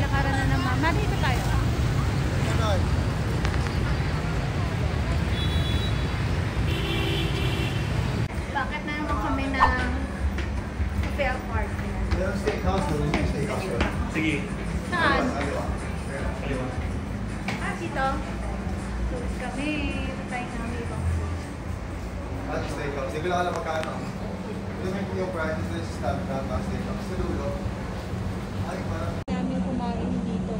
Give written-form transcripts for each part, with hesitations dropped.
lakaran na naman. Dito tayo. Bakit na naman kami ng cafe at park? Meron steakhouse doon. Yung steakhouse doon. Sige. Saan? Aliwa. Dito. Tulog kami. Patay namin ibang food. Steakhouse. Hindi ko lang alam magkano. Ito yung prices na sa stab na steakhouse. Sa dulo. Ay, parang... Namin kumain dito.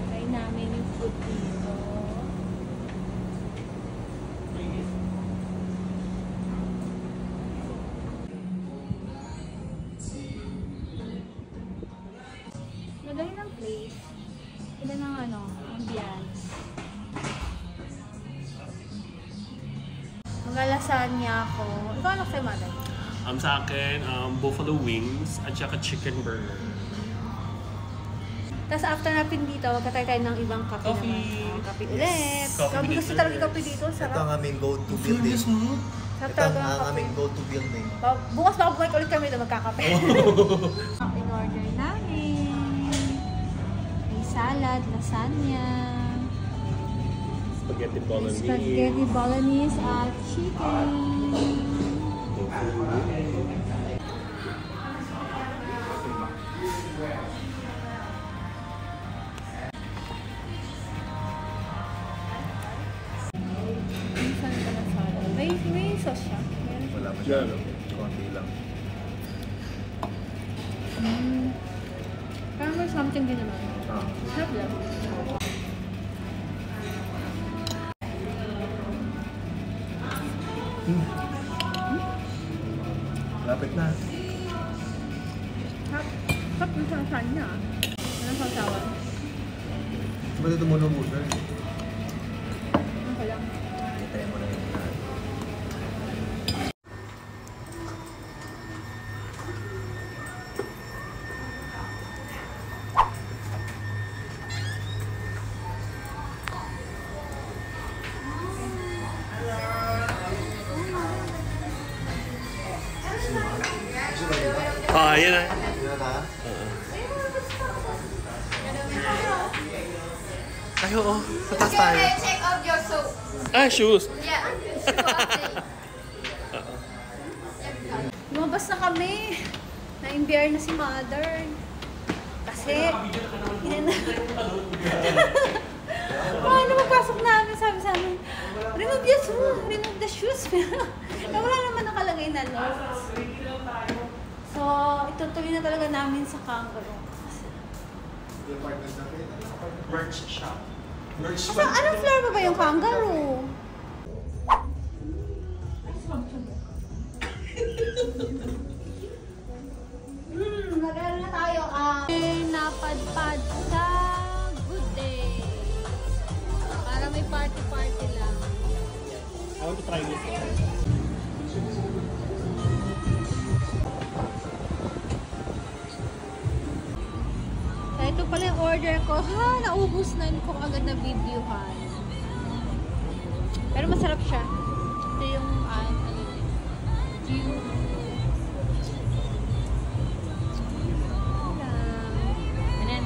Try namin yung food dito. Lagay ng place. Ito ng ambience. Magalasanya ako. Ikaw ano sa'yo, Maday? Sa akin, buffalo wings at saka chicken burger. Tapos after natin dito, magkatay tayo ng ibang kape naman. Kape ulit. Kape gusto talaga kape dito. Ito Sarap. ang aming go-to building. Sarap Ito talaga ng ang kape. aming go-to building. Bukas baka bumalik ulit kami doon magkakape. In order namin. May salad, lasagna, Spaghetti bolognese. spaghetti bolognese at chicken. Minsan ka na salad. May sauce siya. Meron siya. Wala pa Yeah, siya. no? Konti lang. Parang may something din naman. Sarap lang. Lapit na. Sarap yung sansan niya. Anong sausawan? Ba't ito mo nabusan? Ano lang? Hintayin mo na yun. Yan na. Yan na. Ay, oo. Sa taas tayo. Check out your soap. Shoes. Yeah, shoe update. Lumabas na kami. Na-imbiyer na si Mother. Kasi, paano magpasok namin? Sabi sa amin, remove your shoes, remove the shoes. Pero wala naman nakalagay na notes. So, itutuloy na talaga namin sa kangaroo. Merch shop. Merch Asa, anong floor ba yung kangaroo? Nag-aaral na tayo. Napadpad sa Good Day. Para may party-party lang. I want to try this. So, ito pala yung order ko. Ha, naubos na ko agad na videohan. Pero masarap siya. Ito yung, view. Ayan.